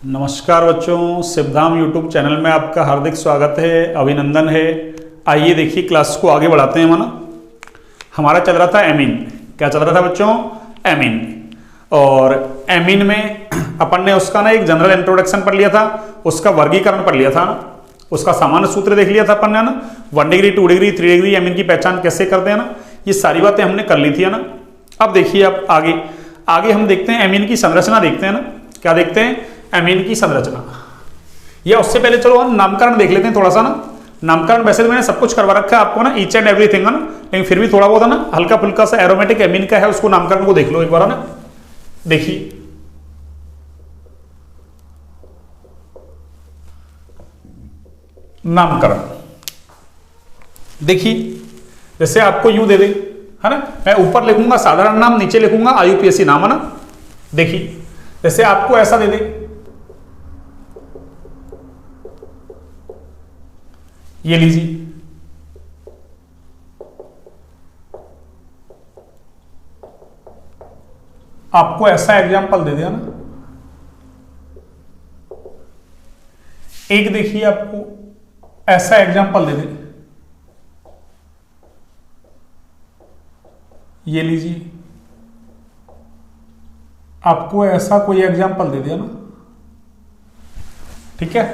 नमस्कार बच्चों, Shivdham YouTube channel में आपका हार्दिक स्वागत है, अभिनंदन है। आइए देखिए क्लास को आगे बढ़ाते हैं। माना हमारा चल रहा था एमीन। क्या चल रहा था बच्चों? एमीन। और एमीन में अपन ने उसका ना एक जनरल इंट्रोडक्शन पढ़ लिया था, उसका वर्गीकरण पढ़ लिया था ना, उसका सामान्य सूत्र देख लिया था अपन ने ना, 1 डिग्री 2 डिग्री 3 डिग्री एमीन की पहचान कैसे करते हैं ना, ये सारी बातें हमने कर ली थी है ना। अब देखिए, अब आगे हम देखते हैं एमीन की संरचना देखते हैं ना। क्या देखते हैं? एमीन की संरचना। या उससे पहले चलो हम नामकरण देख लेते हैं थोड़ा सा ना। नामकरण वैसे तो मैंने सब कुछ करवा रखा है आपको ना, ईच एंड एवरीथिंग है ना, लेकिन फिर भी थोड़ा बहुत है ना हल्का फुल्का सा एरोमेटिक एमीन का है, उसको नामकरण को देख लो एक बार है ना। देखिए नामकरण, देखिए जैसे आपको यूं दे दे है ना, मैं ऊपर लिखूंगा साधारण नाम, नीचे लिखूंगा आईयूपीएसी नाम है ना। देखिए जैसे आपको ऐसा दे दे, ये लीजिए, आपको ऐसा एग्जांपल दे दिया ना। एक देखिए आपको ऐसा एग्जांपल दे दे, ये लीजिए, आपको ऐसा कोई एग्जांपल दे दिया ना, ठीक है।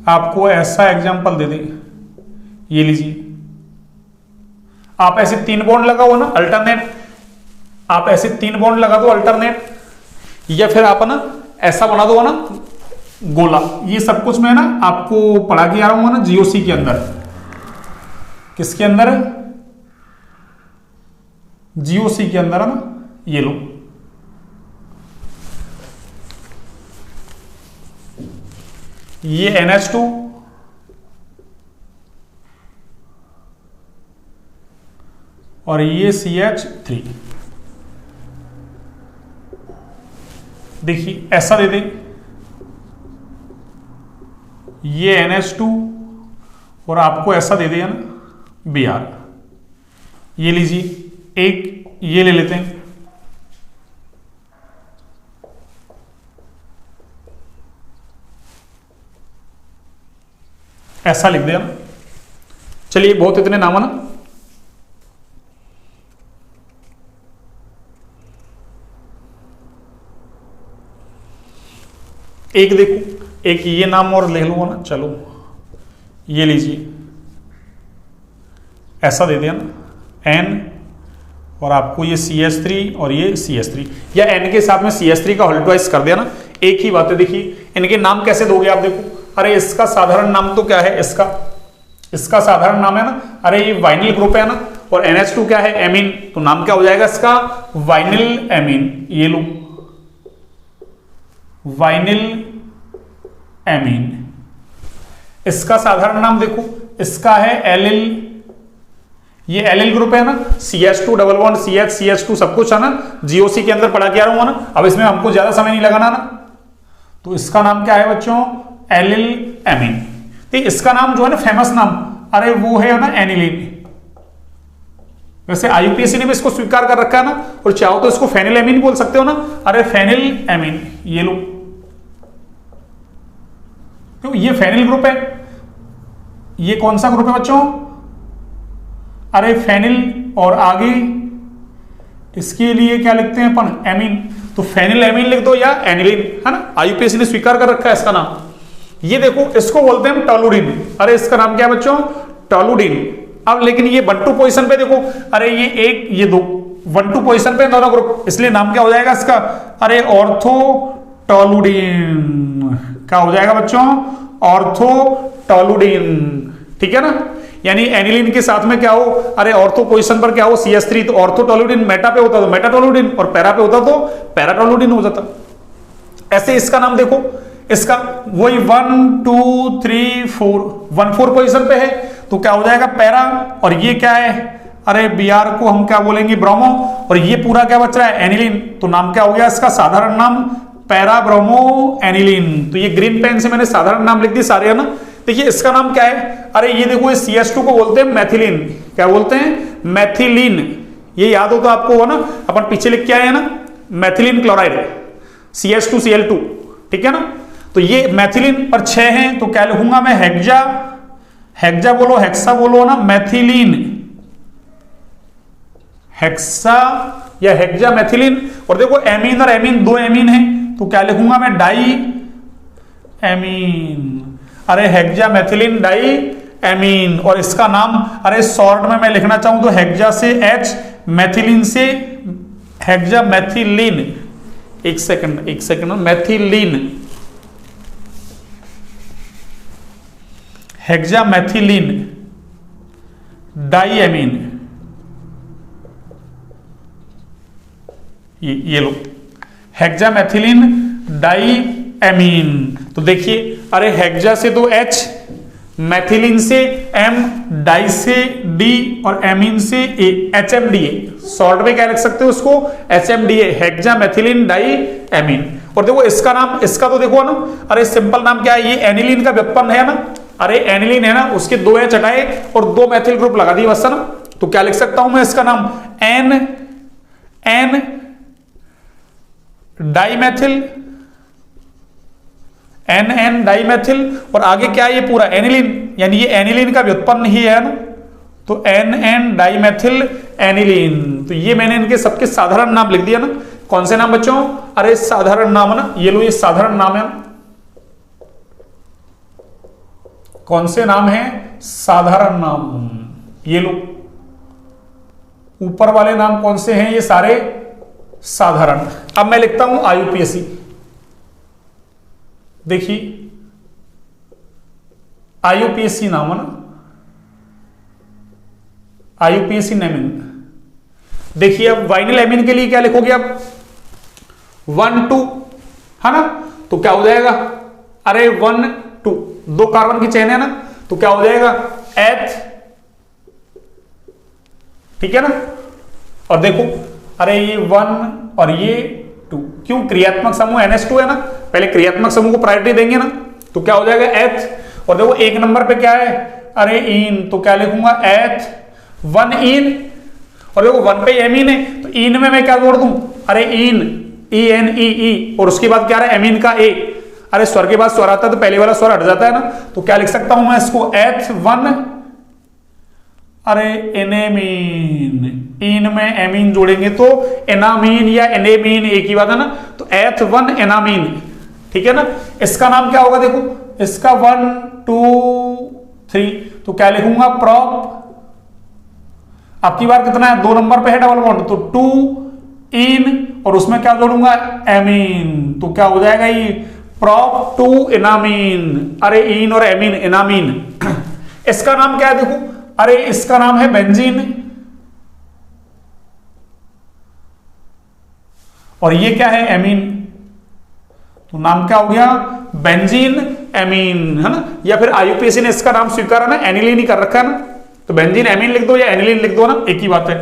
आपको ऐसा एग्जांपल दे दे, ये लीजिए, आप ऐसे 3 बॉन्ड लगाओ ना अल्टरनेट, आप ऐसे 3 बॉन्ड लगा दो अल्टरनेट, या फिर आप ना ऐसा बना दो ना गोला। ये सब कुछ मैं ना आपको पढ़ा के आ रहा हूं ना जीओसी के अंदर। किसके अंदर? जीओसी के अंदर है ना। ये लो, ये NH2 और ये CH3। देखिए ऐसा दे दे, ये NH2 और आपको ऐसा दे दिया ना Br। ये लीजिए, एक ये ले लेते हैं, ऐसा लिख दिया ना। चलिए बहुत इतने नाम है ना। एक देखो, एक ये नाम और ले लो ना। चलो ये लीजिए, ऐसा दे दिया ना N, और आपको ये CH3 और ये CH3, या N के साथ में CH3 का होल ट्वाइस कर दिया ना। एक ही बात है। देखिए इनके नाम कैसे दोगे आप? देखो, अरे इसका साधारण नाम तो क्या है, इसका साधारण नाम है ना, अरे ये वाइनिल ग्रुप है ना, और NH2 क्या है? एमीन। तो नाम क्या हो जाएगा इसका? Vinyl amine. ये लो, वाइनिल एमीन। इसका साधारण नाम देखो, इसका है एलिल, ये एलिल ग्रुप है ना, CH2 double bond CH CH2 सब कुछ है ना, जीओसी के अंदर पढ़ा के आ रहा हूं ना। अब इसमें हमको ज्यादा समय नहीं लगाना ना, तो इसका नाम क्या है बच्चों? Allyl amine. ठीक, इसका नाम जो है ना फेमस नाम, अरे वो है ना एनिलीन। वैसे आईयूपीएसी ने भी इसको स्वीकार कर रखा है ना, और चाहो तो इसको फेनिल एमीन बोल सकते हो ना। अरे फेनिल एमीन, ये लो, तो ये फेनिल ग्रुप है। ये कौन सा ग्रुप है बच्चों? अरे फेनिल, और आगे इसके लिए क्या लिखते हैं अपन? एमीन। तो फेनिल एमीन लिख दो, या एनिलीन है ना। आईयूपीएसी ने स्वीकार कर रखा है इसका नाम। ये देखो, इसको बोलते हैं हम टोलुडीन। अरे इसका नाम क्या है बच्चों? टोलुडीन। अब लेकिन ये 1-2 पोजीशन पे देखो, अरे ये 1 ये 2 1-2 पोजीशन पे दोनों ग्रुप, इसलिए नाम क्या हो जाएगा इसका? अरे ऑर्थो टोलुडीन। क्या हो जाएगा बच्चों? ऑर्थो टोलुडीन। ठीक है ना। यानी एनिलीन के साथ में क्या हो? अरे ऑर्थो पोजीशन पर क्या हो? CH3। तो ऑर्थोटोलुडीन, मेटा पे होता तो मेटाटोलुडीन, और पैरा पे होता तो पैराटोलुडीन हो जाता। ऐसे इसका नाम देखो, इसका वही 1 2 3 4 1-4 पोजीशन पे है, तो क्या हो जाएगा? पैरा। और ये क्या है? अरे Br को हम क्या बोलेंगे? ब्रोमो। और ये पूरा क्या बच रहा है? एनिलीन। तो नाम क्या हो गया इसका? साधारण नाम पैरा ब्रोमो एनिलीन। तो ये ग्रीन पेन से मैंने साधारण नाम लिख दिए सारे है ना। देखिए इसका नाम क्या है, अरे ये देखो ये CS2 को बोलते हैं मैथिलीन। क्या बोलते हैं? मैथिलीन। ये याद हो तो आपको हो ना, अपन पीछे लिख के आए हैं ना, मैथिलीन क्लोराइड CS2Cl2, ठीक है ना। तो ये मैथिलीन पर 6 हैं, तो क्या लिखूंगा मैं? हेक्सा, हेक्सा बोलो, हेक्सा बोलो ना, मैथिलीन, हेक्सा या हेक्सा मैथिलीन। और देखो एमीन और एमीन, 2 एमीन है, तो क्या लिखूंगा मैं? Di amine. अरे हेक्सा मैथिलीन डाई एमीन। और इसका नाम, अरे शॉर्ट में मैं लिखना चाहूं तो हेक्सा से H, मैथिलीन से हेक्सा मैथिलीन। एक second, methylene, hexa methylene di amine. ये लो, हेक्सा मैथिलीन डाई एमीन। तो देखिए, अरे हेक्सा से तो H, मैथिलीन से M, डाई से D और एमीन से A, HMDA। शॉर्ट में क्या लिख सकते हो उसको? HMDA, hexa methylene di amine. और देखो इसका नाम, इसका तो देखो ना, अरे सिंपल नाम क्या है? ये एनिलीन का व्युत्पन्न है ना, अरे एनिलीन है ना, उसके 2 H हटाए और 2 मैथिल ग्रुप लगा दिए बस, है ना। तो क्या लिख सकता हूं मैं इसका नाम? N dimethyl, NN dimethyl. और आगे क्या है? ये पूरा एनिलीन, यानी ये एनिलीन का व्युत्पन्न ही है ना, तो NN डाइमेथिल एनिलीन। तो ये मैंने इनके सबके साधारण नाम लिख दिया ना। कौन से नाम बच्चों? अरे साधारण नाम है ना, ये लो, ये साधारण नाम है ना। कौन से नाम है? साधारण नाम। ये लो, ऊपर वाले नाम कौन से हैं? ये सारे साधारण। अब मैं लिखता हूं IUPAC। देखिए IUPAC नाम है ना, IUPAC नेमिन। देखिए अब वाइनिल एमीन के लिए क्या लिखोगे आप? 1 2, है ना। तो क्या हो जाएगा? अरे 1 2, 2 कार्बन की चेन है ना, तो क्या हो जाएगा? H, ठीक है ना। और देखो, अरे ये 1 और ये 2, क्यों? क्रियात्मक समूह NH2 है ना, पहले क्रियात्मक समूह को प्रायोरिटी देंगे ना, तो क्या हो जाएगा? H। और देखो 1 नंबर पे क्या है? अरे इन, तो क्या लिखूंगा? H 1 इन। और देखो 1 पे एमीन है, तो इन में मैं क्या जोड़ दूं? अरे इन, ENEE। और उसके बाद क्या रहा? एमीन का A। अरे स्वर के बाद स्वर आता है तो पहले वाला स्वर हट जाता है ना, तो क्या लिख सकता हूं मैं इसको? H1, अरे एनेमीन। इन में एमीन जोड़ेंगे तो एनामीन या एनेमीन एक ही बात है ना, तो H1 एनामीन, ठीक है ना। इसका नाम क्या होगा? देखो इसका 1 2 3, तो क्या लिखूंगा? प्रॉप। आपकी बार कितना है? 2 नंबर पे है डबल बॉन्ड, तो 2 इन और उसमें क्या जोड़ूंगा? एमीन। तो क्या हो जाएगा? ये प्रॉप 2 एनामीन। अरे इन और एमीन, एनामीन। इसका नाम क्या है? देखो, अरे इसका नाम है बेंजीन। और ये क्या है? एमीन। तो नाम क्या हो गया? बेंजीन एमीन, है ना। या फिर IUPAC ने इसका नाम स्वीकारा ना, एनिलीन ही कर रखा है ना, तो बेंजीन एमीन लिख दो या एनिलीन लिख दो ना, एक ही बात है।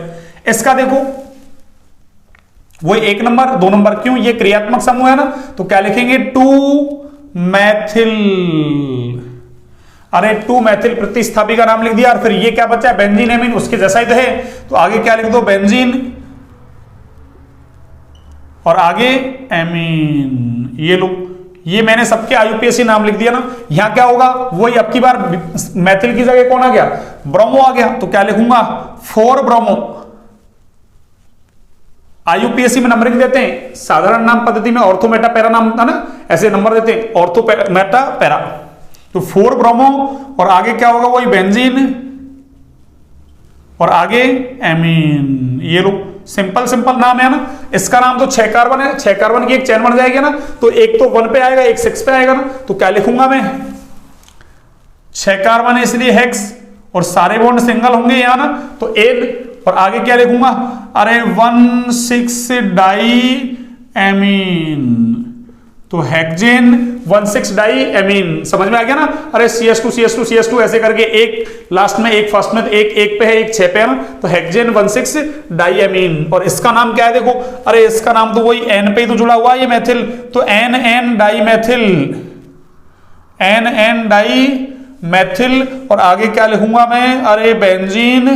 इसका देखो वो 1 नंबर 2 नंबर, क्यों? ये क्रियात्मक समूह है ना, तो क्या लिखेंगे? 2 मैथिल। अरे 2 मैथिल प्रतिस्थापी का नाम लिख दिया। और फिर ये क्या बचा? बेंजीन एमीन, उसके जैसा ही तो है, तो आगे क्या लिख दो? बेंजीन और आगे एमीन। ये लो, ये मैंने सबके IUPAC नाम लिख दिया ना। यहां क्या होगा? वही अब की बार मैथिल की जगह कौन आ गया? ब्रोमो आ गया, तो क्या लिखूंगा? 4 ब्रोमो। IUPAC में नंबरिंग देते हैं, साधारण नाम पद्धति में ऑर्थो मेटा पैरा नाम था ना, ऐसे नंबर देते हैं, ऑर्थो मेटा पैरा। तो 4 ब्रोमो और आगे क्या होगा? वही बेंजीन और आगे एमीन। ये लो, सिंपल सिंपल नाम है ना। इसका नाम तो 6 कार्बन है, 6 कार्बन की एक चेन बन जाएगी ना, तो एक तो 1 पे आएगा, एक 6 पे आएगा ना, तो क्या लिखूंगा मैं? 6 कार्बन है इसलिए हेक्स, और सारे बॉन्ड सिंगल होंगे यहां ना, तो एन। और आगे क्या लिखूंगा? अरे 1,6 डाई एमीन, तो हेक्जेन 1,6 डाई एमीन। समझ में आ गया ना? अरे CS2 CS2 CS2 ऐसे करके, एक लास्ट में एक फर्स्ट में, एक पे है एक 6 पे है ना, तो हेक्जेन 1,6 डाई एमीन। और इसका नाम क्या है? देखो, अरे इसका नाम तो वही N पे ही तो जुड़ा हुआ है ये मैथिल, तो NN di methyl, NN di methyl, और आगे क्या लिखूंगा मैं, अरे benzene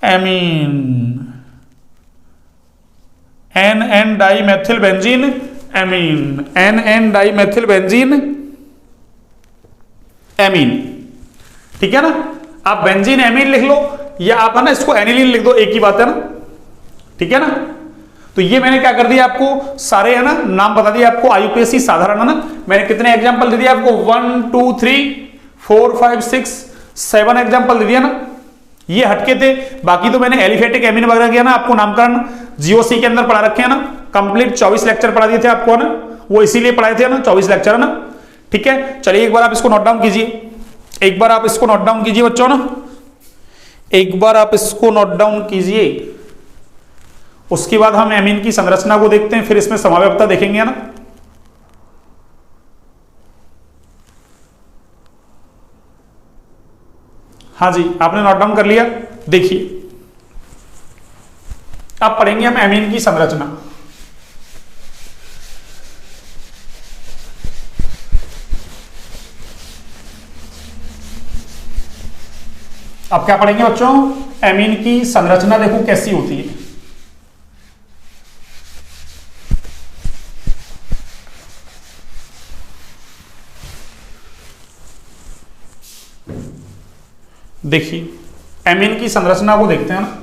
amine, N N di methyl benzene amine, N N di methyl benzene amine. ठीक है ना, आप बेंजीन एमीन लिख लो या आप है ना इसको एनिलीन लिख दो, एक ही बात है ना। ठीक है ना, तो ये मैंने क्या कर दिया, आपको सारे है ना नाम बता दिया आपको, आईयूपीएससी साधारण है ना। मैंने कितने एग्जांपल दे दिया आपको, 1 2 3 4 5 6 7 एग्जांपल दे दिया ना, ये हटके थे। बाकी तो मैंने एलिफेटिक एमीन वगैरह किया ना, आपको नामकरण जीओसी के अंदर पढ़ा रखे हैं ना, कंप्लीट 24 लेक्चर पढ़ा दिए थे आपको ना, वो इसीलिए पढ़ाए थे ना 24 लेक्चर है ना। ठीक है, चलिए एक बार आप इसको नोट डाउन कीजिए, एक बार आप इसको नोट डाउन कीजिए बच्चों ना, एक बार आप इसको नोट डाउन कीजिए। उसके बाद हम एमीन की संरचना को देखते हैं, फिर इसमें समाव्यवस्था देखेंगे ना। हाँ जी, आपने नोट डाउन कर लिया। देखिए अब पढ़ेंगे हम एमीन की संरचना। अब क्या पढ़ेंगे बच्चों, एमीन की संरचना देखो कैसी होती है। देखिए एमीन की संरचना को देखते हैं ना।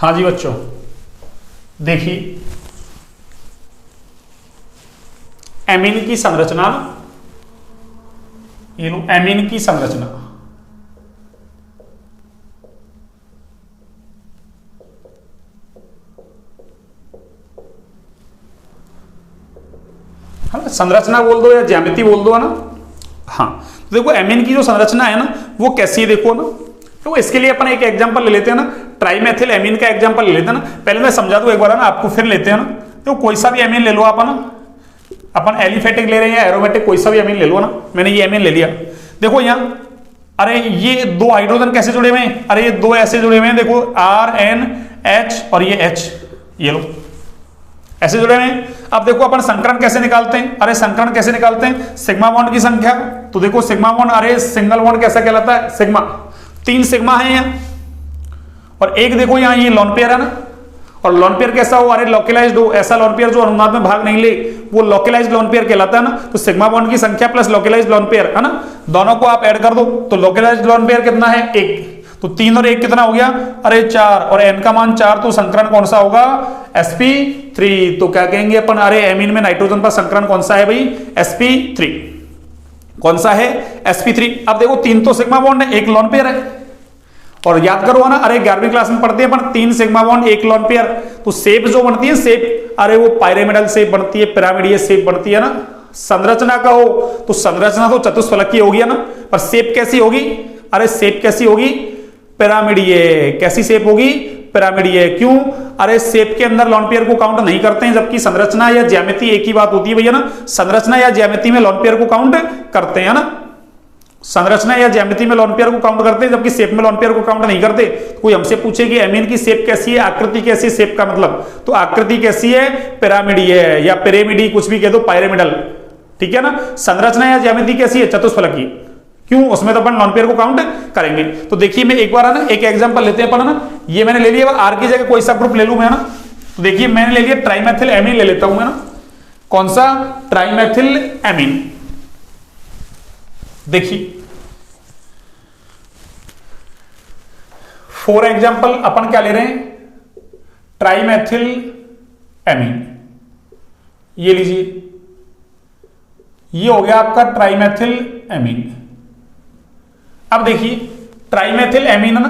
हाँ जी बच्चों, देखिए एमीन की संरचना, ये लो एमीन की संरचना। हाँ, संरचना बोल दो या ज्यामिति बोल दो है ना। हाँ, तो देखो एमीन की जो संरचना है ना वो कैसी है देखो ना। तो इसके लिए अपन एक एग्जांपल ले लेते हैं ना, ट्राइमेथिल एमीन का एग्जांपल ले लेते हैं ना। पहले मैं समझा दूं एक बार ना आपको, फिर लेते हैं ना। तो कोई सा भी एमीन ले लो आप ना, अपन एलिफेटिक ले रहे हैं या एरोमेटिक, कोई सा भी एमीन ले लो ना। मैंने ये एमीन ले लिया, देखो यहाँ, अरे ये दो हाइड्रोजन कैसे जुड़े हुए हैं, अरे ये दो ऐसे जुड़े हुए हैं, देखो RNH और ये H, ये लो ऐसे जुड़े हुए हैं। अब देखो अपन संकरण कैसे निकालते हैं, अरे संकरण कैसे निकालते हैं, सिग्मा बॉन्ड की संख्या। तो देखो सिग्मा बॉन्ड, अरे सिंगल बॉन्ड कैसा कहलाता है, सिग्मा, 3 सिग्मा है यहाँ, और एक देखो यहाँ ये लॉन पेयर है ना। और लॉन पेयर कैसा हो, अरे लोकलाइज्ड हो, ऐसा लॉन पेयर जो अनुनाद में भाग नहीं ले, वो लोकलाइज्ड लॉन पेयर कहलाता है ना। तो सिग्मा बॉन्ड की संख्या प्लस लोकलाइज्ड लॉन पेयर है ना, दोनों को आप ऐड कर दो तो लोकलाइज्ड लॉन पेयर कितना है, 1। तो 3 और 1 कितना हो गया, अरे 4, और n का मान 4, तो संकरण कौन सा होगा, sp3। तो क्या कहेंगे अपन, अरे एमीन में नाइट्रोजन पर संकरण कौन सा है भाई, sp3। कौन सा है, sp3। अब देखो 3 तो सिग्मा बॉन्ड है, 1 लॉन पेयर है। और याद करो ना, अरे 11वीं क्लास में पढ़ते हैं अपन 3 सिग्मा बॉन्ड 1 लॉन पेयर। तो शेप जो बनती है शेप, अरे वो पायरामिडल शेप बनती है, पिरामिडीय शेप बनती है ना। संरचना का हो तो संरचना तो चतुष्फलकीय होगी ना, पर शेप कैसी होगी, अरे शेप कैसी होगी, पिरामिडीय। कैसी शेप होगी, पिरामिडीय। क्यों, अरे शेप के अंदर लॉन पेयर को काउंट नहीं करते हैं, जबकि संरचना या ज्यामिति एक ही बात होती है भैया ना। संरचना या ज्यामिति में लॉन पेयर को काउंट करते हैं ना, संरचना या ज्यामिति में लॉन पेयर को काउंट करते हैं, जबकि शेप में लॉन पेयर को काउंट नहीं करते। कोई हमसे पूछे कि एमीन की शेप कैसी है, आकृति कैसी है, शेप का मतलब, तो आकृति कैसी है, पिरामिडीय है, या पिरामिडी कुछ भी कह दो, पायरामिडल। ठीक है ना। संरचना या ज्यामिति कैसी है, चतुष्फलकीय। क्यों, उसमें तो अपन लॉन पेयर को काउंट करेंगे। तो देखिए मैं एक बार है ना एक एग्जांपल लेते हैं अपन ना, ये मैंने ले लिया, आर की जगह कोई सा ग्रुप ले लूं मैं ना। तो देखिए मैंने ले लिया ट्राइमेथिल एमीन ले लेता हूं मैं ना। कौन सा, ट्राइमेथिल एमीन। देखिए 4 एग्जांपल अपन क्या ले रहे हैं, ट्राइमेथिल एमीन। ये लीजिए, ये हो गया आपका ट्राइमेथिल एमीन। अब देखिए ट्राइमेथिल एमीन है ना,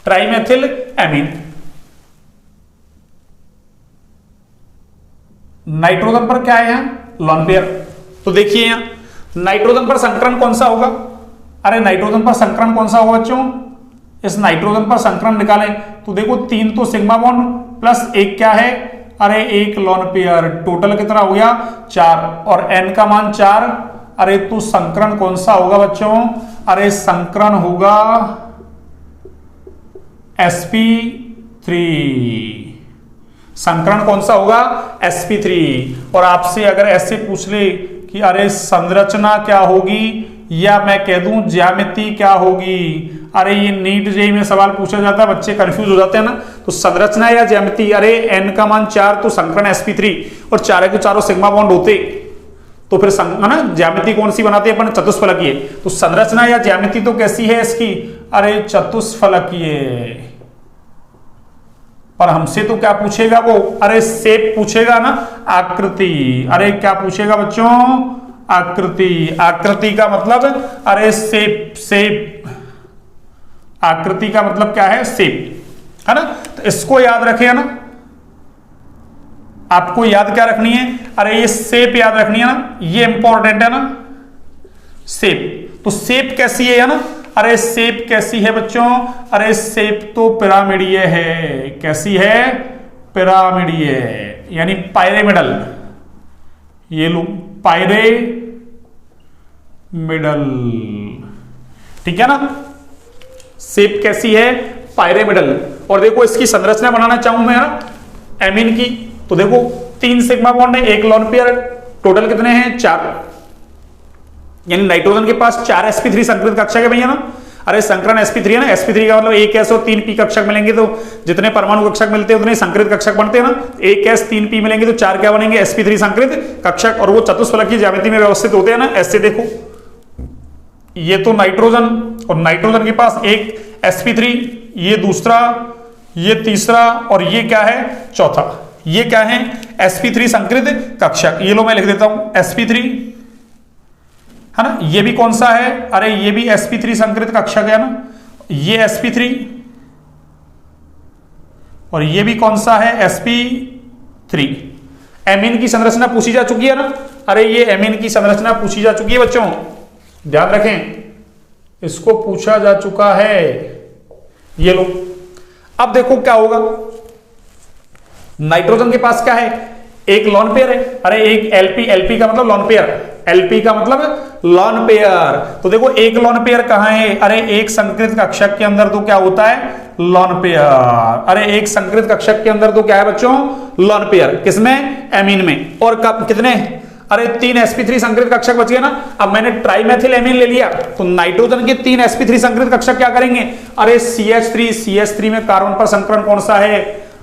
ट्राइमेथिल एमीन नाइट्रोजन पर क्या है यहां, लॉन पेयर। तो देखिए यहां नाइट्रोजन पर संकरण कौन सा होगा, अरे नाइट्रोजन पर संकरण कौन सा होगा बच्चों, इस नाइट्रोजन पर संकरण निकालें तो देखो 3 तो सिग्मा बॉन्ड प्लस 1 क्या है, अरे एक लोन पेयर, टोटल कितना हो गया 4 और n का मान 4। अरे तो संकरण कौन सा होगा बच्चों? अरे संकरण होगा sp3। संकरण कौन सा होगा? sp3। और आपसे अगर ऐसे पूछ ले कि अरे संरचना क्या होगी या मैं कह दूं ज्यामिति क्या होगी, अरे ये नीट जेईई में सवाल पूछा जाता है, बच्चे कंफ्यूज हो जाते हैं ना। तो संरचना या ज्यामिति, अरे n का मान 4 तो संकरण sp3 और 4 के चारों सिग्मा बॉन्ड होते तो फिर है ना ज्यामिति कौन सी बनाते हैं अपन? चतुष्फलकीय। तो संरचना या ज्यामिति तो कैसी है इसकी? अरे चतुष्फलकीय। पर हमसे तो क्या पूछेगा वो? अरे शेप पूछेगा ना, आकृति। अरे क्या पूछेगा बच्चों? आकृति। आकृति का मतलब अरे शेप, शेप। आकृति का मतलब क्या है? शेप, है ना। तो इसको याद रखिए ना, आपको याद क्या रखनी है? अरे ये शेप याद रखनी है ना, ये इंपॉर्टेंट है ना, शेप। तो शेप कैसी है ना? अरे शेप कैसी है बच्चों? अरे शेप तो पिरामिडीय है। कैसी है? पिरामिडीय, यानी पायरेमिडल। ये लो पायरेमिडल, ठीक है ना। शेप कैसी है? पायरेमिडल। और देखो इसकी संरचना बनाना चाहूं मैं ना एमीन की, तो देखो 3 सिग्मा बॉन्ड है, एक लोन पेयर, टोटल कितने हैं? 4। यानी नाइट्रोजन के पास 4 sp3 संकरित कक्षक है भैया ना। अरे संकरण sp3 है ना, sp3 का मतलब 1 s और 3 p कक्षक मिलेंगे तो जितने परमाणु कक्षक मिलते हैं उतने संकरित कक्षक बनते हैं ना। 1 s 3 p मिलेंगे तो 4 क्या बनेंगे? sp3 संकरित कक्षक। और वो चतुष्फलकीय ज्यामिति में व्यवस्थित होते हैं ना। ऐसे देखो, ये तो नाइट्रोजन, और नाइट्रोजन के पास एक sp3, ये दूसरा, ये तीसरा, और ये क्या है? चौथा। ये क्या है? sp3 संकरित कक्षक। ये लो मैं लिख देता हूं sp3, है ना। ये भी कौन सा है? अरे ये भी sp3 संकरित कक्षक है ना। ये sp3 और ये भी कौन सा है? sp3। एमीन की संरचना पूछी जा चुकी है ना। अरे ये एमीन की संरचना पूछी जा चुकी है बच्चों, ध्यान रखें, इसको पूछा जा चुका है। ये लो, अब देखो क्या होगा। नाइट्रोजन के पास क्या है? एक लॉन पेयर है। अरे एक एलपी, एलपी का मतलब लॉन पेयर, एलपी का मतलब लॉन पेयर। तो देखो एक लॉन पेयर कहां है? अरे एक संकरित कक्षक के अंदर तो क्या होता है? Lone pair. अरे एक संकरित कक्षक के अंदर तो क्या है बच्चों? Lone pair. किसमें? एमीन में। और कब कितने? अरे 3 sp3 संकरित कक्षक बच गए ना। अब मैंने ट्राइमेथिल एमीन ले लिया, तो नाइट्रोजन के 3 sp3 संकरित कक्षक क्या करेंगे? अरे CH3, CH3 में कार्बन पर संकरण कौन सा है?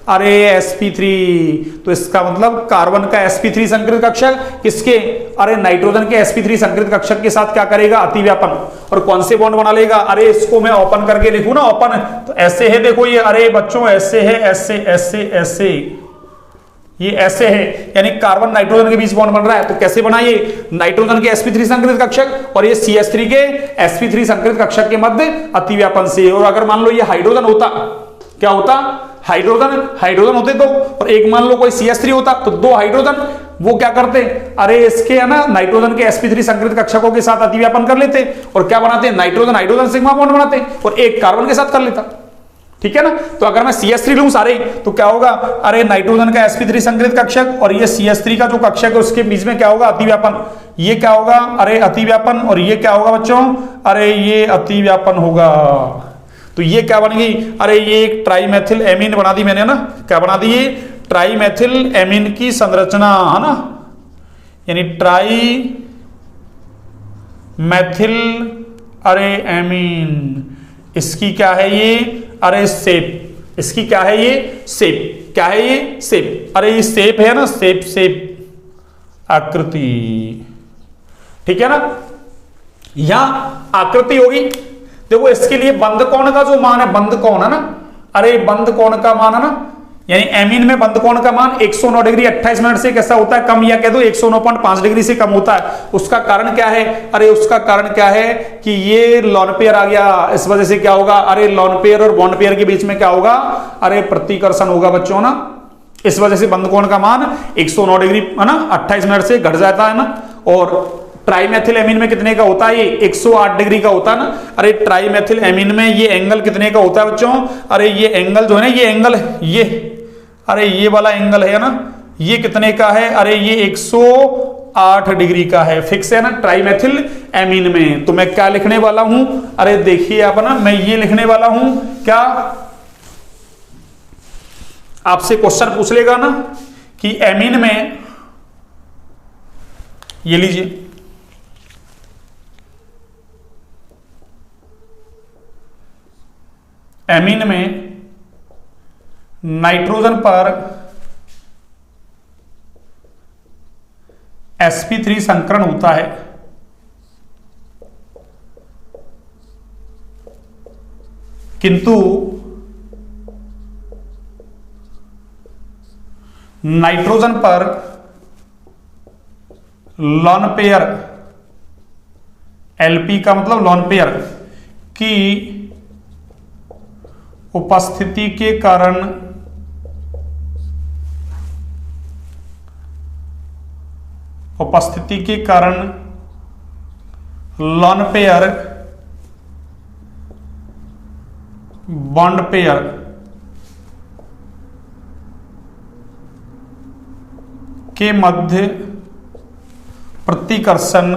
अरे sp3। तो इसका मतलब कार्बन का sp3 संकरित कक्षक किसके? अरे नाइट्रोजन के sp3 संकरित कक्षक के साथ क्या करेगा? अतिव्यापन। और कौन से बॉन्ड बना लेगा? अरे इसको मैं ओपन करके लिखूं ना, ओपन, तो ऐसे है देखो ये। अरे बच्चों ऐसे है, ऐसे ऐसे ऐसे, ये ऐसे है, यानी कार्बन नाइट्रोजन के बीच बॉन्ड बन रहा है। तो कैसे बना? ये नाइट्रोजन के sp3 संकरित कक्षक और ये CH3 के sp3 संकरित कक्षक के मध्य अतिव्यापन से। और अगर मान लो ये हाइड्रोजन होता, क्या होता? हाइड्रोजन होते दो, और एक मान लो कोई CH3 होता तो 2 हाइड्रोजन, वो क्या करते? अरे इसके है ना नाइट्रोजन के sp3 संकरित कक्षकों के साथ अतिव्यापन कर लेते और क्या बनाते? नाइट्रोजन हाइड्रोजन सिग्मा बॉन्ड बनाते और एक कार्बन के साथ कर लेता, ठीक है ना। तो अगर मैं CH3 लूं सारे तो क्या होगा? अरे नाइट्रोजन का sp3 संकरित कक्षक और ये CH3 का जो कक्षक है उसके बीच में क्या होगा? अतिव्यापन। ये क्या होगा? अरे अतिव्यापन। और ये क्या होगा बच्चों? अरे ये अतिव्यापन होगा। तो ये क्या बन गई? अरे ये एक ट्राइमेथिल एमीन बना दी मैंने ना। क्या बना दी? ये ट्राइमेथिल एमीन की संरचना, है ना, यानी ट्राइमेथिल अरे एमीन। इसकी क्या है ये? अरे शेप। इसकी क्या है ये? शेप। क्या है ये? शेप। अरे ये शेप है ना, शेप, शेप, आकृति, ठीक है ना। यहां आकृति होगी। देखो इसके लिए बंद कोण का जो मान है, बंद कोण है ना, अरे बंद कोण का मान है ना, यानी एमीन में बंद कोण का मान 109 डिग्री 28 मिनट से कैसा होता है? कम, या कह दो 109.5 डिग्री से कम होता है। उसका कारण क्या है? अरे उसका कारण क्या है कि ये लॉन पेयर आ गया, इस वजह से क्या होगा? अरे लॉन पेयर और बॉन्ड पेयर के बीच में क्या होगा? अरे प्रतिकर्षण होगा बच्चों ना। इस वजह से बंद कोण का मान 109 डिग्री, है ना, 28 मिनट से घट जाता है ना। और ट्राइमेथिल एमीन में कितने का होता है? ये 108 डिग्री का होता है ना। अरे ट्राइमेथिल एमीन में ये एंगल कितने का होता है बच्चों? अरे ये एंगल जो है ना, ये एंगल, ये अरे ये वाला एंगल है ना, ये कितने का है, अरे ये 108 डिग्री का है, फिक्स है ना ट्राइमेथिल एमीन में। तो मैं क्या लिखने वाला हूं, अरे देखिए आप ना, मैं ये लिखने वाला हूं क्या, आपसे क्वेश्चन पूछ लेगा ना कि एमीन में, ये लीजिए एमीन में नाइट्रोजन पर sp3 संकरण होता है, किंतु नाइट्रोजन पर लॉन पेयर, एलपी का मतलब लॉन पेयर की उपस्थिति के कारण लॉन पेयर बॉन्ड पेयर के मध्य प्रतिकर्षण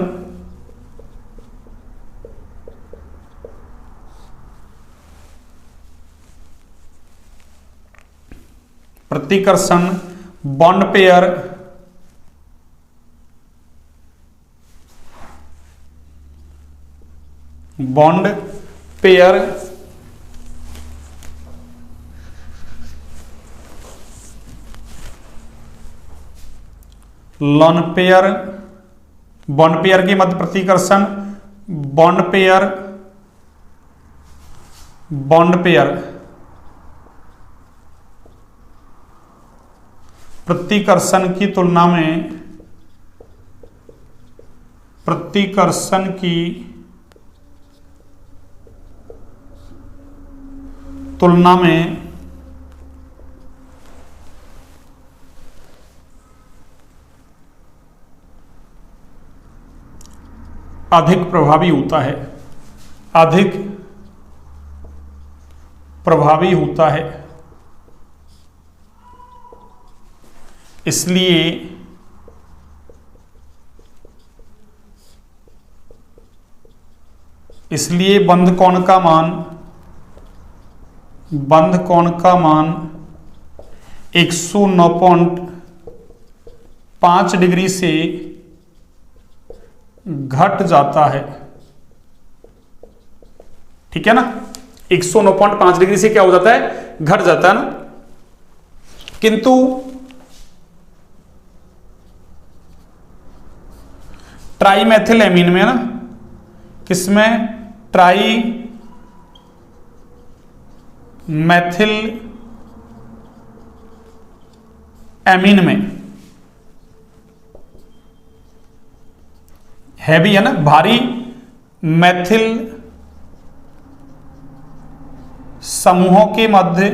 bond pair lone pair bond pair के मध्य प्रतिकर्षण बॉन्ड पेयर प्रतिकर्षण की तुलना में अधिक प्रभावी होता है, इसलिए बंध कोण का मान 109.5 डिग्री से घट जाता है। ठीक है ना, 109.5 डिग्री से क्या हो जाता है, घट जाता है ना। किंतु ट्राइमेथिल एमीन में ना, किसमें, ट्राइमेथिल एमीन में, हैवी है ना, भारी मैथिल समूहों के मध्य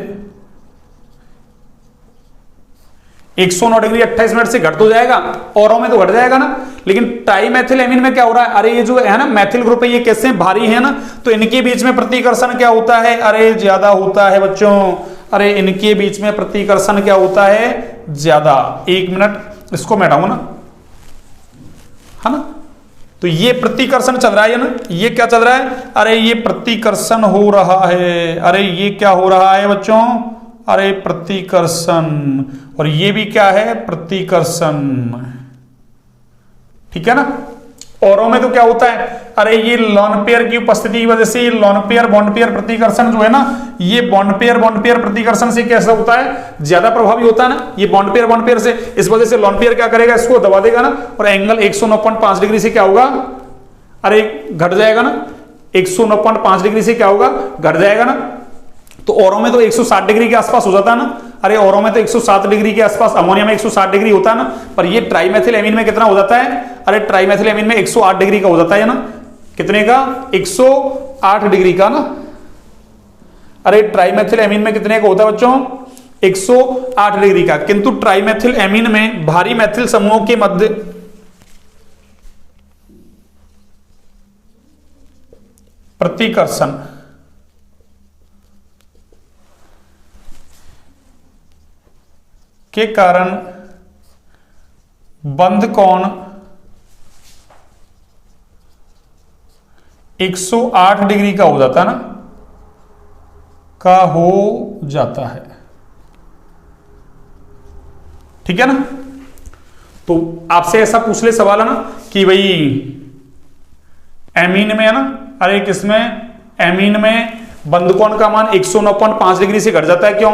109 डिग्री 28 मिनट से घट तो जाएगा, औरों में तो घट जाएगा ना, लेकिन ट्राइमेथिल एमीन में क्या हो रहा है, अरे ये जो है ना मैथिल ग्रुप है, ये कैसे भारी है ना, तो इनके बीच में प्रतिकर्षण क्या होता है, अरे ज्यादा होता है बच्चों, अरे इनके बीच में प्रतिकर्षण क्या होता है, ज्यादा। 1 मिनट इसको मैं हटाऊंगा ना, है ना, तो ये प्रतिकर्षण चल रहा है ना, ये क्या चल रहा है, अरे ये प्रतिकर्षण हो रहा है, अरे ये क्या हो रहा है बच्चों, अरे प्रतिकर्षण, और ये भी क्या है, प्रतिकर्षण। ठीक है ना, औरों में तो क्या होता है, अरे ये लॉन पेयर की उपस्थिति की वजह से ये लॉन पेयर बॉन्ड पेयर प्रतिकर्षण जो है ना, ये बॉन्ड पेयर प्रतिकर्षण से कैसा होता है, ज्यादा प्रभावी होता है ना, ये बॉन्ड पेयर से, इस वजह से लॉन पेयर क्या करेगा, इसको दबा देगा ना, और एंगल 109.5 डिग्री से क्या होगा, अरे घट जाएगा ना, 109.5 डिग्री से क्या होगा, घट जाएगा ना। तो औरों में तो 160 डिग्री के आसपास हो जाता है ना, अरे औरों में तो 107 डिग्री के आसपास, अमोनिया में 160 डिग्री होता है ना, पर ये ट्राइमेथिल एमीन में कितना हो जाता है, अरे ट्राइमेथिल एमीन में 108 डिग्री का हो जाता है ना, कितने का, 108 डिग्री का ना, अरे ट्राइमेथिल एमीन में कितने का होता है बच्चों, 108 डिग्री का। किंतु ट्राइमेथिल एमीन में भारी मैथिल समूहों के मध्य प्रतिकर्षण के कारण बंध कोण 108 डिग्री का हो जाता है ना, का हो जाता है। ठीक है ना। तो आपसे ऐसा पूछ ले सवाल है ना कि भाई एमीन में है ना, अरे किसमें, एमीन में बंध कोण का मान 109.5 डिग्री से घट जाता है, क्यों?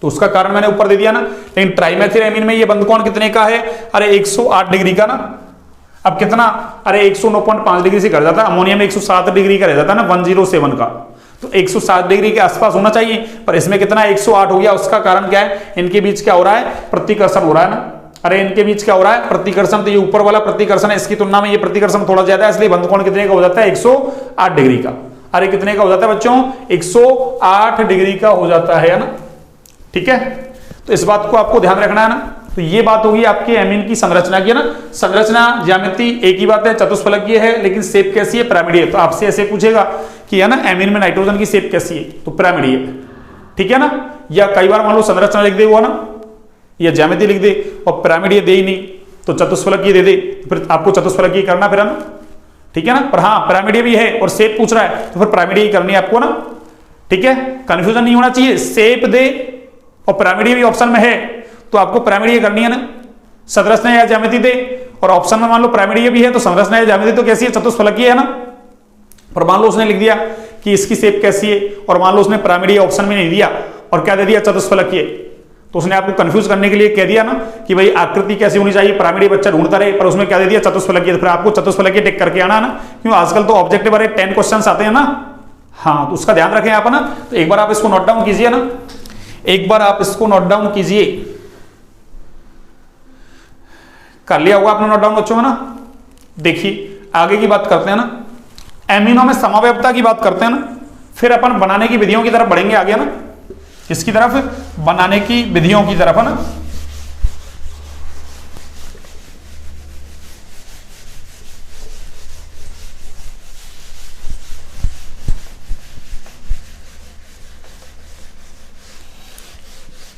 तो उसका कारण मैंने ऊपर दे दिया ना। लेकिन ट्राइमेथिल एमीन में ये बंध कोण कितने का है, अरे 108 डिग्री का ना। अब कितना, अरे 109.5 डिग्री से घट जाता है। अमोनिया में 107 डिग्री का रह जाता है ना, 107 का। तो 107 डिग्री के आसपास होना चाहिए, पर इसमें कितना 108 हो गया। उसका कारण क्या है, इनके बीच क्या हो रहा है, प्रतिकर्षण हो रहा है ना। अरे इनके बीच क्या हो रहा है, प्रतिकर्षण। तो ये ऊपर वाला प्रतिकर्षण है, इसकी तुलना में ये प्रतिकर्षण थोड़ा ज्यादा है, इसलिए बंध कोण कितने का हो जाता है, 108 डिग्री का। अरे कितने का हो जाता है बच्चों, 108 डिग्री का हो जाता है ना। ठीक है, तो इस बात को आपको ध्यान रखना है ना। तो ये बात होगी आपके एमीन की संरचना की है ना। संरचना ज्यामिति एक ही बात है, चतुष्फलकीय है, लेकिन शेप कैसी है, पिरामिडीय। तो आपसे ऐसे पूछेगा कि है ना एमीन में नाइट्रोजन की शेप कैसी है, तो पिरामिडीय। ठीक है ना। या कई बार मान लो संरचना लिख दे वो ना, या ज्यामिति लिख दे और पिरामिडीय दे ही नहीं, तो चतुष्फलकीय दे दे, फिर आपको चतुष्फलकीय करना फिर है ना। ठीक है ना। पर हाँ पिरामिडीय भी है और शेप पूछ रहा है, तो फिर पिरामिडीय करनी है आपको ना। ठीक है, कंफ्यूजन नहीं होना चाहिए। शेप दे और पिरामिडीय भी ऑप्शन में है, तो आपको पिरामिडीय करनी है ना। संरचना या ज्यामिति दे और ऑप्शन में मान लो पिरामिडीय भी है, तो संरचना या ज्यामिति तो कैसी है, चतुष्फलकीय है ना। पर मान लो उसने लिख दिया कि इसकी शेप कैसी है, और मान लो उसने पिरामिडीय ऑप्शन में नहीं दिया और क्या दे दिया, चतुष्फलकीय, तो उसने आपको कंफ्यूज करने के लिए कह दिया ना कि भाई आकृति कैसी होनी चाहिए, पिरामिडीय बच्चा ढूंढता रहे, पर उसमें क्या दे दिया, चतुष्फलकीय। फिर आपको चतुष्फलकीय टिक करके आना है ना, क्यों आजकल तो ऑब्जेक्टिव वाले 10 क्वेश्चंस आते हैं ना। हाँ, तो उसका ध्यान रखें आप ना। तो एक बार आप इसको नोट डाउन कीजिए ना, एक बार आप इसको नोट डाउन कीजिए। कर लिया होगा आपने नोट डाउन बच्चों में ना। देखिए आगे की बात करते हैं ना, एमिनो में समावयवता की बात करते हैं ना, फिर अपन बनाने की विधियों की तरफ बढ़ेंगे आगे ना। किसकी तरफ, बनाने की विधियों की तरफ है ना।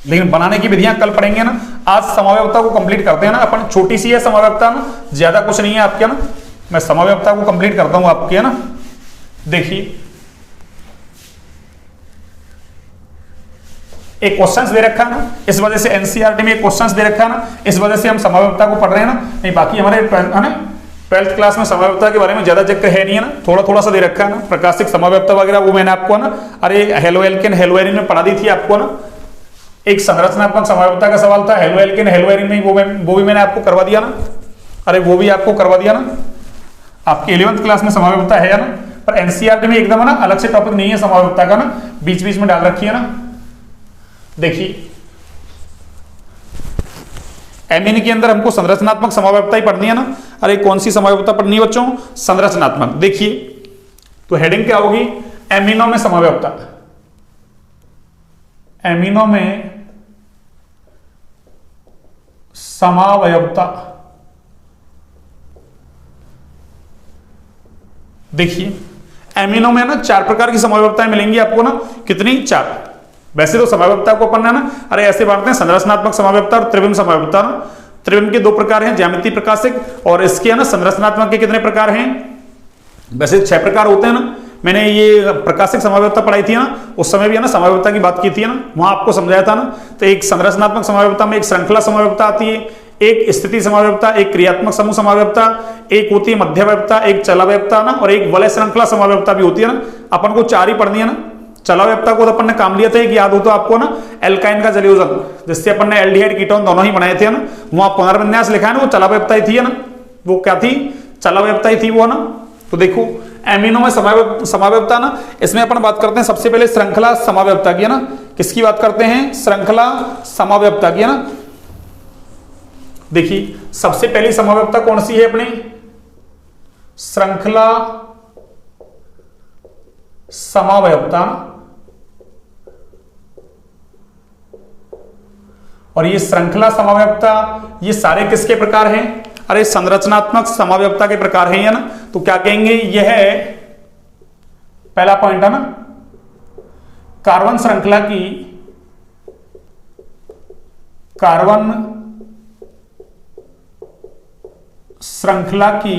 लेकिन बनाने की विधियां कल पढ़ेंगे ना। आज समावयवता को कंप्लीट करते हैं ना अपन। छोटी सी है समावयवता ना, ज्यादा कुछ नहीं है आपके ना। मैं समावयवता को कंप्लीट करता हूं आपके है ना। देखिए एक क्वेश्चंस दे रखा है ना, इस वजह से एनसीईआरटी में एक क्वेश्चंस दे रखा है ना, इस वजह से हम समावयवता को पढ़ रहे हैं ना। नहीं बाकी हमारे 12th क्लास में समावयवता के बारे में ज्यादा जिक्र है नहीं है ना, थोड़ा थोड़ा सा दे रखा है ना। प्रकाशिक समावयवता वगैरह वो मैंने आपको ना, अरे हेलो एल्केन हेलो एरिन में पढ़ा दी थी आपको ना। एक संरचनात्मक समावयवता का सवाल था, हेलो एल्केन हेलो एरिन में, वो भी मैंने आपको करवा दिया ना। अरे वो भी आपको करवा दिया ना, आपकी 11th क्लास में समावयवता है ना। पर एनसीईआरटी में एकदम ना अलग से टॉपिक नहीं है समावयवता का ना, बीच बीच में डाल रखी है ना। देखिए एमिन के अंदर हमको संरचनात्मक समावयवता ही पढ़नी है ना। अरे कौन सी समावयवता पढ़नी है बच्चों, संरचनात्मक। देखिए तो हेडिंग क्या होगी, एमिनो में समावयवता। एमिनो में समावयवता। देखिए एमिनो में ना 4 प्रकार की समावयवताएं मिलेंगी आपको ना। कितनी, 4। वैसे तो समावयवता को अपन है ना, अरे ऐसे बांटते हैं, संरचनात्मक समावयवता और त्रिविम समावयवता। त्रिविम के 2 प्रकार हैं, ज्यामिति प्रकाशिक, और इसके है ना संरचनात्मक के कितने प्रकार हैं, वैसे 6 प्रकार होते हैं ना। मैंने ये प्रकाशिक समावयवता पढ़ाई थी ना, उस समय भी है ना समावयवता की बात की थी ना, वहां आपको समझाया था ना। तो एक संरचनात्मक समावयवता में एक श्रृंखला समावयवता आती है, एक स्थिति समावयवता, एक क्रियात्मक समूह समावयवता, एक होती है मध्यवयवता, एक चलावयवता ना, और एक वलय श्रृंखला समावयवता भी होती है ना। अपन को 4 ही पढ़नी है ना। चलावयवता को तो अपन ने काम लिया था, एक याद हो तो आपको ना, एल्काइन का जलयोजन, जिससे अपन ने एल्डिहाइड कीटोन दोनों ही बनाए थे ना। वहां पुनर्विन्यास लिखा है ना, वो चलावयवता ही थी है ना। वो क्या थी, चलावयवता ही थी वो ना। तो देखो एमिनो में समावयवता ना, इसमें अपन बात करते हैं सबसे पहले श्रृंखला समावयवता की है ना। किसकी बात करते हैं, श्रृंखला समावयवता की है ना। देखिए सबसे पहली समावयवता कौन सी है अपनी, श्रृंखला समावयवता। और ये श्रृंखला समावयवता ये सारे किसके प्रकार हैं, अरे संरचनात्मक समावयवता के प्रकार हैं, ना। तो क्या कहेंगे, यह है पहला पॉइंट है ना, कार्बन श्रृंखला की कार्बन श्रृंखला की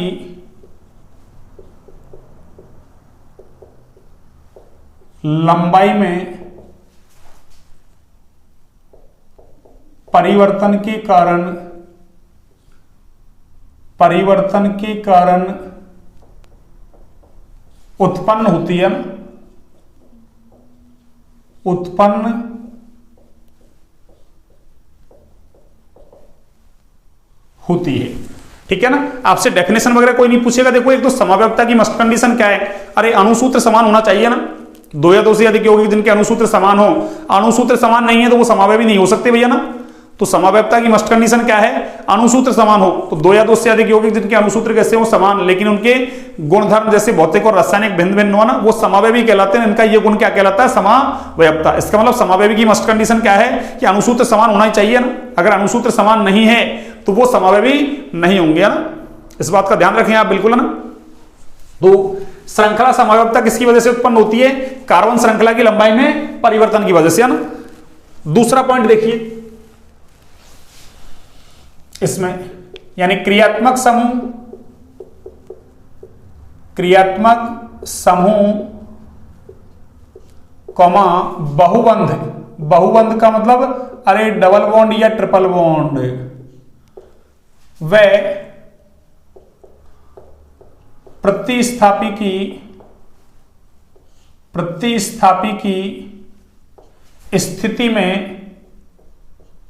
लंबाई में परिवर्तन के कारण उत्पन्न होती है, उत्पन्न होती है। ठीक है ना, आपसे डेफिनेशन वगैरह कोई नहीं पूछेगा। देखो एक तो समाव्यवस्था की मस्ट कंडीशन क्या है, अरे अणुसूत्र समान होना चाहिए ना, दो या दो से अधिक यौगिक जिनके अणुसूत्र समान हो। अणुसूत्र समान नहीं है तो वो समावयवी नहीं हो सकते भैया ना। तो समाव्यवस्था की मस्ट कंडीशन क्या है, अणुसूत्र समान हो। तो दो या दो से अधिक यौगिक जिनके अणुसूत्र कैसे हो, समान, लेकिन उनके गुणधर्म जैसे भौतिक और रासायनिक भिन्न भिन्न हो ना, वो समावयवी कहलाते हैं। इनका ये गुण क्या कहलाता है, समावयवस्था। इसका मतलब समावयवी की मस्ट कंडीशन क्या है कि अणुसूत्र समान होना ही चाहिए ना। अगर अणुसूत्र समान नहीं है तो वो समावयवी नहीं होंगे, है ना। इस बात का ध्यान रखें आप, बिल्कुल, है ना। तो श्रृंखला समाव्यवस्था किसकी वजह से उत्पन्न होती है, कार्बन श्रृंखला की लंबाई में परिवर्तन की वजह से, है ना। दूसरा पॉइंट देखिए इसमें, यानी क्रियात्मक समूह कॉमा बहुबंध। बहुबंध का मतलब अरे डबल बॉन्ड या ट्रिपल बॉन्ड, वे प्रतिस्थापी की स्थिति में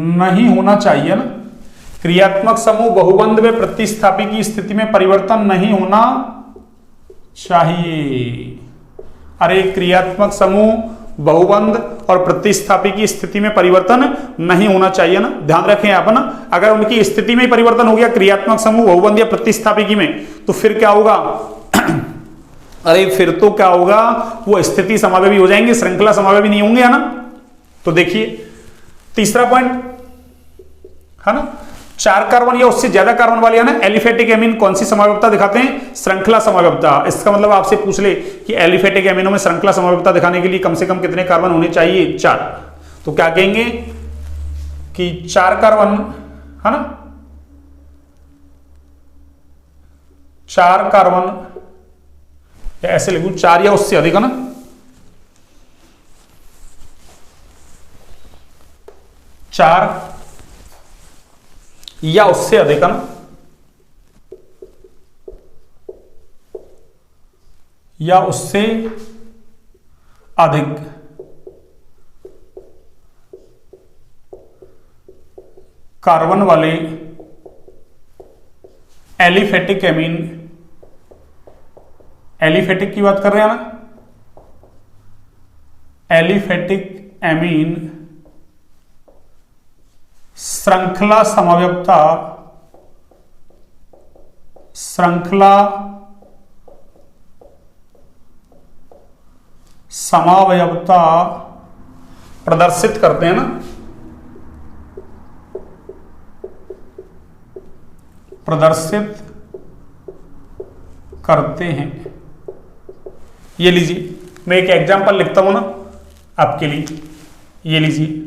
परिवर्तन नहीं होना चाहिए ना। क्रियात्मक समूह बहुबंध में प्रतिस्थापी की स्थिति में परिवर्तन नहीं होना चाहिए। अरे क्रियात्मक समूह बहुबंध और प्रतिस्थापी की स्थिति में परिवर्तन नहीं होना चाहिए ना, ध्यान रखें आप ना। अगर उनकी स्थिति में परिवर्तन हो गया, क्रियात्मक समूह बहुबंध या प्रतिस्थापी में, तो फिर क्या होगा अरे फिर तो क्या होगा, वो स्थिति समावयवी हो जाएंगे, श्रृंखला समावयवी नहीं होंगे, है ना। तो देखिए तीसरा पॉइंट है ना, 4 कार्बन या उससे ज्यादा कार्बन वाले, है ना, एलिफेटिक एमीन कौन सी समाव्यवस्था दिखाते हैं, श्रृंखला समाव्यवस्था। इसका मतलब आपसे पूछ ले कि एलिफेटिक एमीनों में श्रृंखला समाव्यवस्था दिखाने के लिए कम से कम कितने कार्बन होने चाहिए, 4। तो क्या कहेंगे कि 4 कार्बन, है ना, 4 कार्बन, या ऐसे लिखूं 4 या उससे अधिक, है ना, 4 या उससे अधिक, है ना, या उससे अधिक कार्बन वाले एलिफेटिक एमीन, एलिफेटिक की बात कर रहे हैं ना, एलिफेटिक एमीन श्रृंखला समाव्यवस्था प्रदर्शित करते हैं ना, प्रदर्शित करते हैं। ये लीजिए, मैं एक एग्जांपल लिखता हूं ना आपके लिए, ये लीजिए,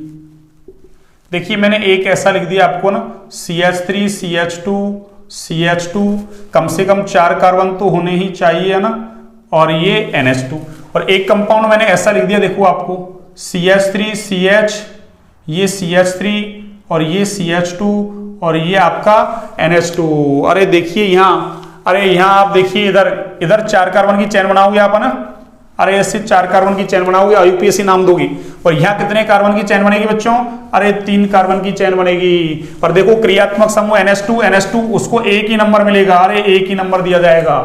देखिए मैंने एक ऐसा लिख दिया आपको ना, CH3 CH2 CH2, कम से कम 4 कार्बन तो होने ही चाहिए, है ना, और ये NH2। और एक कंपाउंड मैंने ऐसा लिख दिया, देखो आपको CH3 CH, ये CH3 और ये CH2 और ये आपका NH2। अरे देखिए यहाँ, अरे यहाँ आप देखिए, इधर 4 कार्बन की चेन बनाओगे आप, है ना, अरे ऐसे 4 कार्बन की चेन बनाओगे, IUPAC नाम दोगी। और यहाँ कितने कार्बन की चेन बनेगी बच्चों, अरे 3 कार्बन की चेन बनेगी। पर देखो क्रियात्मक समूह NH2 उसको एक ही नंबर मिलेगा, अरे एक ही नंबर दिया जाएगा।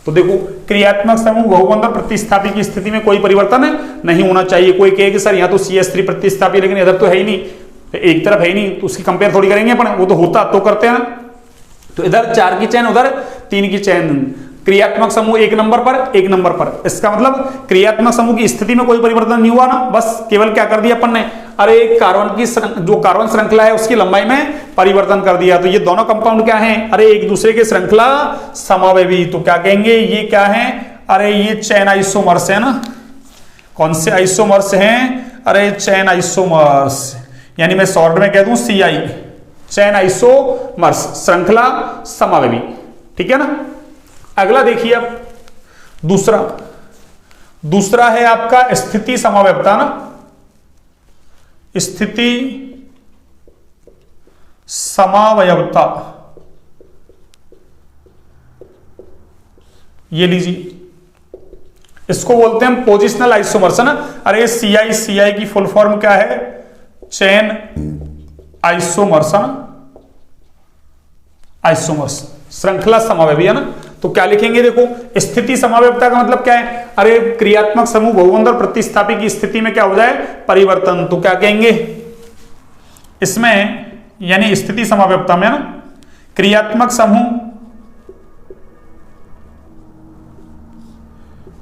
तो देखो क्रियात्मक समूह बहुबंध और प्रतिस्थापी की स्थिति में कोई परिवर्तन नहीं होना चाहिए। कोई कहे कि सर यहाँ तो CH3 प्रतिस्थापी, लेकिन इधर तो है ही नहीं, एक तरफ है ही नहीं, तो उसकी कंपेयर थोड़ी करेंगे अपन, वो तो होता तो करते हैं। तो इधर 4 की चेन, उधर 3 की चेन, क्रियात्मक समूह एक नंबर पर, इसका मतलब क्रियात्मक समूह की स्थिति में कोई परिवर्तन नहीं हुआ ना, बस केवल क्या कर दिया अपन ने, अरे कार्बन की जो कार्बन श्रृंखला है उसकी लंबाई में परिवर्तन कर दिया। तो ये दोनों कंपाउंड क्या हैं, अरे एक दूसरे के श्रृंखला समावेवी, तो क्या कहेंगे ये क्या है, अरे ये चेन आइसोमर्स है ना। कौन से आइसोमर्स हैं, अरे चेन आइसोमर्स, यानी मैं शॉर्ट में कह दूं CI, चेन आइसोमर्स, श्रृंखला समावेवी, ठीक है ना। अगला देखिए अब दूसरा है आपका स्थिति समावेवता ना, स्थिति समावयवता, ये लीजिए, इसको बोलते हैं पोजिशनल आइसोमर्स है ना। अरे CI की फुल फॉर्म क्या है, चेन आइसोमर्स है ना, आइसोमर्स श्रृंखला समावेवी है ना। तो क्या लिखेंगे, देखो स्थिति समावेवता का मतलब क्या है, अरे क्रियात्मक समूह बहुबंध और प्रतिस्थापी की स्थिति में क्या हो जाए, परिवर्तन, तो क्या कहेंगे इसमें, यानी स्थिति समावेवता में ना क्रियात्मक समूह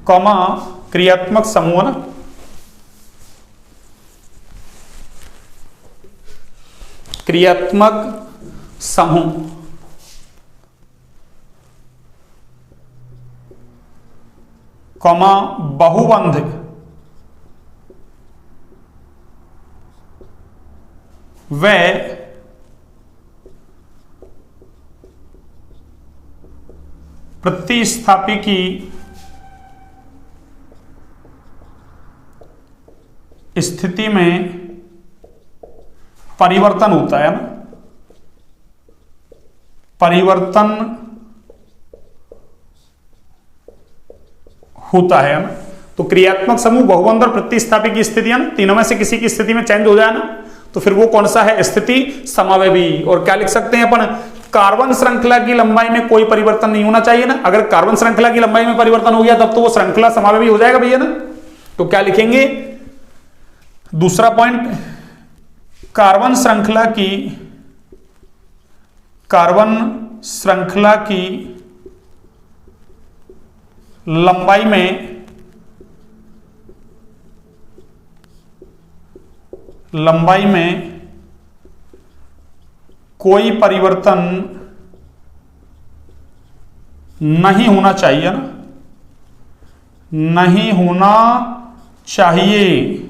कॉमा क्रियात्मक समूह ना, क्रियात्मक समूह कॉमा बहुबंध व प्रतिस्थापी की स्थिति में परिवर्तन होता है ना, परिवर्तन होता है ना। तो क्रियात्मक समूह बहुबंध और प्रतिस्थापी की स्थिति है ना, तीनों में से किसी की स्थिति में चेंज हो जाए ना, तो फिर वो कौन सा है, स्थिति समावेवी। और क्या लिख सकते हैं अपन, कार्बन श्रृंखला की लंबाई में कोई परिवर्तन नहीं होना चाहिए ना, अगर कार्बन श्रृंखला की लंबाई में परिवर्तन हो गया तब तो वो श्रृंखला समावेवी हो जाएगा भैया ना। तो क्या लिखेंगे, दूसरा पॉइंट, कार्बन श्रृंखला की लंबाई में कोई परिवर्तन नहीं होना चाहिए ना, नहीं होना चाहिए।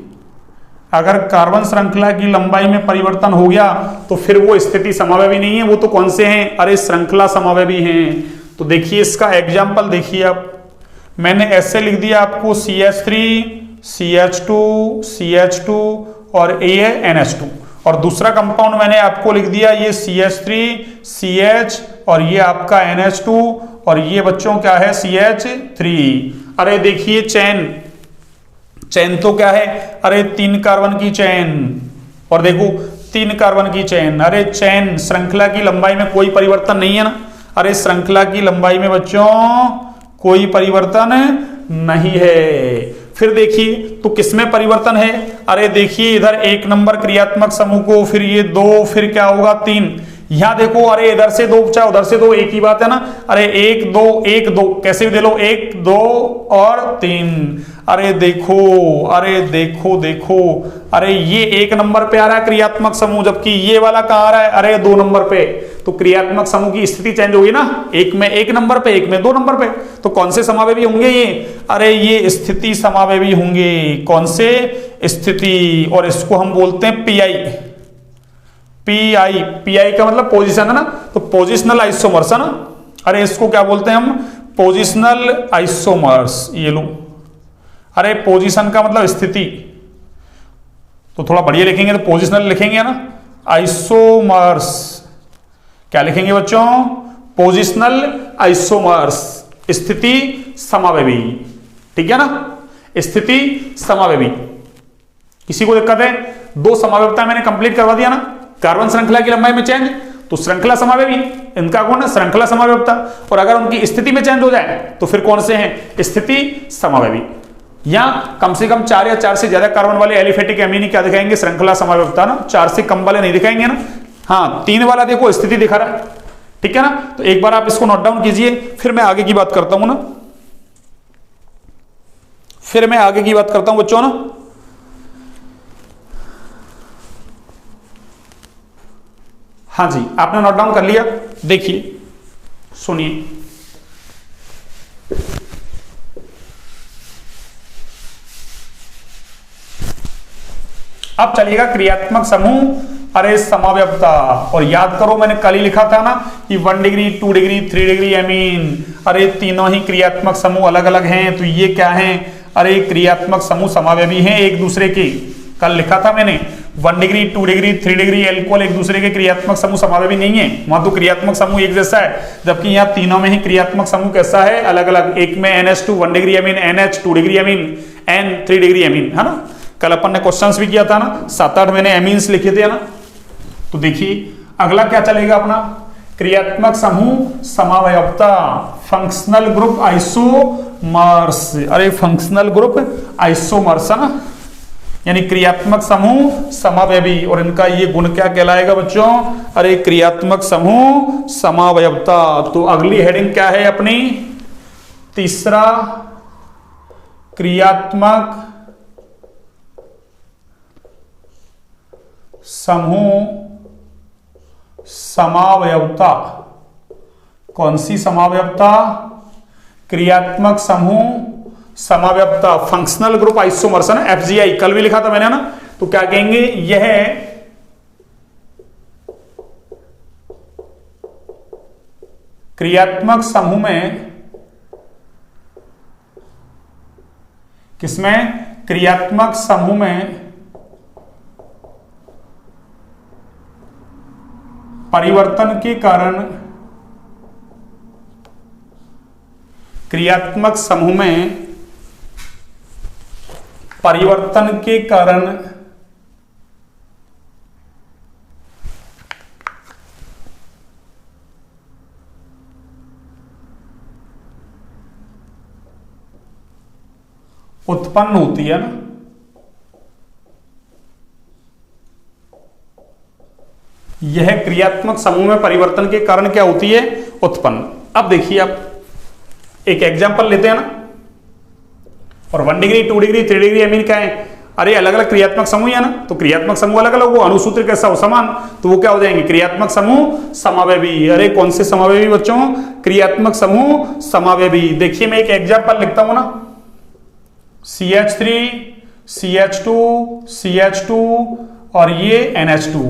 अगर कार्बन श्रृंखला की लंबाई में परिवर्तन हो गया तो फिर वो स्थिति समावेवी नहीं है, वो तो कौन से हैं, अरे श्रृंखला समावेवी हैं। तो देखिए इसका एग्जाम्पल देखिए आप, मैंने ऐसे लिख दिया आपको CH3 CH2 और ये NH2, और दूसरा कंपाउंड मैंने आपको लिख दिया ये CH3 CH और ये आपका NH2 और ये बच्चों क्या है CH3। अरे देखिए चेन तो क्या है, अरे 3 कार्बन की चेन, और देखो 3 कार्बन की चेन, अरे चेन श्रृंखला की लंबाई में कोई परिवर्तन नहीं है ना, अरे श्रृंखला की लंबाई में बच्चों कोई परिवर्तन नहीं है। फिर देखिए तो किसमें परिवर्तन है, अरे देखिए इधर 1 नंबर क्रियात्मक समूह को, फिर ये 2, फिर क्या होगा 3, यहां देखो अरे इधर से 2 चाहे उधर से 2 एक ही बात है ना, अरे 1 2 कैसे भी दे लो 1 2 और 3। अरे देखो अरे ये 1 नंबर पे आ रहा है क्रियात्मक समूह, जबकि ये वाला कहां आ रहा है, अरे 2 नंबर पे। तो क्रियात्मक समूह की स्थिति चेंज होगी ना, एक में 1 नंबर पे, एक में 2 नंबर पे। तो कौन से समावेवी होंगे ये, अरे ये स्थिति समावेवी होंगे। कौन से, स्थिति, और इसको हम बोलते हैं पीआई का मतलब पोजीशन है ना, तो पोजिशनल आइसोमर्स है ना। अरे इसको क्या बोलते हैं हम, पोजिशनल आइसोमर्स, ये लो। अरे पोजीशन का मतलब स्थिति, तो थोड़ा बढ़िया लिखेंगे तो पोजिशनल लिखेंगे ना, आइसोमर्स क्या लिखेंगे बच्चों, पोजिशनल आइसोमर्स, स्थिति समावेवी, ठीक है ना, स्थिति समावेवी। किसी को दिक्कत है, 2 समावेवता मैंने कंप्लीट करवा दिया ना, कार्बन श्रृंखला की लंबाई में चेंज तो श्रृंखला समावेवी, इनका कौन है श्रृंखला समावेवता, और अगर उनकी स्थिति में चेंज हो जाए तो फिर कौन से हैं, स्थिति समावेवी। या कम से कम 4 या 4 से ज्यादा कार्बन वाले एलिफेटिक एमीन क्या दिखाएंगे, श्रृंखला समावेवता ना, 4 से कम वाले नहीं दिखाएंगे ना। हाँ 3 वाला देखो स्थिति दिखा रहा है, ठीक है ना। तो एक बार आप इसको नोट डाउन कीजिए, फिर मैं आगे की बात करता हूं ना, फिर मैं आगे की बात करता हूं बच्चों ना। हाँ जी, आपने नोट डाउन कर लिया, देखिए सुनिए। अब चलिएगा क्रियात्मक समूह अरे समाव्यवता। और याद करो मैंने कल ही लिखा था ना कि 1 डिग्री 2 डिग्री 3 डिग्री एमीन, अरे तीनों ही क्रियात्मक समूह अलग अलग हैं, तो ये क्या हैं, अरे क्रियात्मक समूह समावयवी हैं एक दूसरे के। कल लिखा था मैंने 1 डिग्री 2 डिग्री 3 डिग्री एल्कोहल एक दूसरे के क्रियात्मक समूह समावयवी नहीं है, वहां तो क्रियात्मक समूह एक जैसा है, जबकि यहाँ तीनों में ही क्रियात्मक समूह कैसा है, अलग अलग। एक में NH2 1 degree amine, NH 2 degree amine, N 3 degree amine, है ना। कल अपन ने क्वेश्चंस भी किया था ना, 7-8 मैंने एमीन्स लिखे थे ना। तो देखिए अगला क्या चलेगा अपना, क्रियात्मक समूह समावयवता, फंक्शनल ग्रुप आइसोमर्स। अरे फंक्शनल ग्रुप आइसोमर्स है ना, यानी क्रियात्मक समूह समावयवी, और इनका ये गुण क्या कहलाएगा बच्चों, अरे क्रियात्मक समूह समावयवता। तो अगली हेडिंग क्या है अपनी, तीसरा क्रियात्मक समूह समावयवता। कौन सी समावयवता, क्रियात्मक समूह समावयवता, फंक्शनल ग्रुप आइसोमर्स है ना, FGI कल भी लिखा था मैंने ना। तो क्या कहेंगे, यह क्रियात्मक समूह में, किसमें, क्रियात्मक समूह में परिवर्तन के कारण, क्रियात्मक समूह में परिवर्तन के कारण उत्पन्न होती है ना, यह क्रियात्मक समूह में परिवर्तन के कारण क्या होती है, उत्पन्न। अब देखिए आप एक एग्जांपल लेते हैं ना, और 1 डिग्री 2 डिग्री 3 डिग्री एमीन क्या है, अरे अलग अलग क्रियात्मक समूह है ना, तो क्रियात्मक समूह अलग अलग हो, अणुसूत्र कैसा हो, समान, तो वो क्या हो जाएंगे, क्रियात्मक समूह समावयवी। अरे कौन से समावयवी बच्चों, क्रियात्मक समूह समावयवी। देखिए मैं एक एग्जांपल लिखता हूं ना, CH3 CH2 CH2 और ये NH2।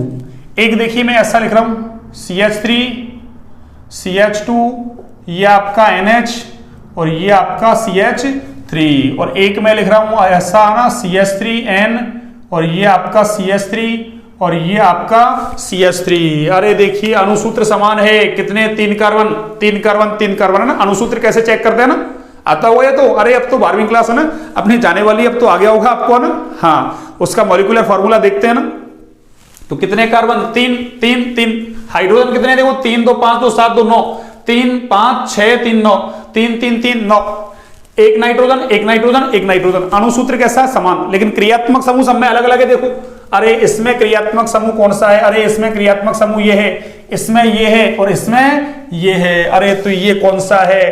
एक देखिए मैं ऐसा लिख रहा हूं CH3 CH2, ये आपका NH और ये आपका CH3, और एक मैं लिख रहा हूं ऐसा ना CH3N और ये आपका CH3 और ये आपका CH3। अरे देखिए अणुसूत्र समान है, कितने, 3 कार्बन 3 कार्बन 3 कार्बन है ना। अणुसूत्र कैसे चेक करते हैं ना, आता हुआ है तो, अरे अब तो 12वीं क्लास है ना अपनी जाने वाली, अब तो आ गया होगा आपको है ना। हाँ, उसका मॉलिक्यूलर फार्मूला देखते हैं ना, तो कितने कार्बन, 3 3 3, हाइड्रोजन कितने, देखो 3 2 5 2 7 2 9, 3 5 6 3 9, 3 3 3 9, एक नाइट्रोजन एक नाइट्रोजन एक नाइट्रोजन। अणुसूत्र कैसा है, समान, लेकिन क्रियात्मक समूह सब में अलग अलग है। देखो अरे इसमें क्रियात्मक समूह कौन सा है, अरे इसमें क्रियात्मक समूह ये है, इसमें ये है और इसमें ये है। अरे तो ये कौन सा है,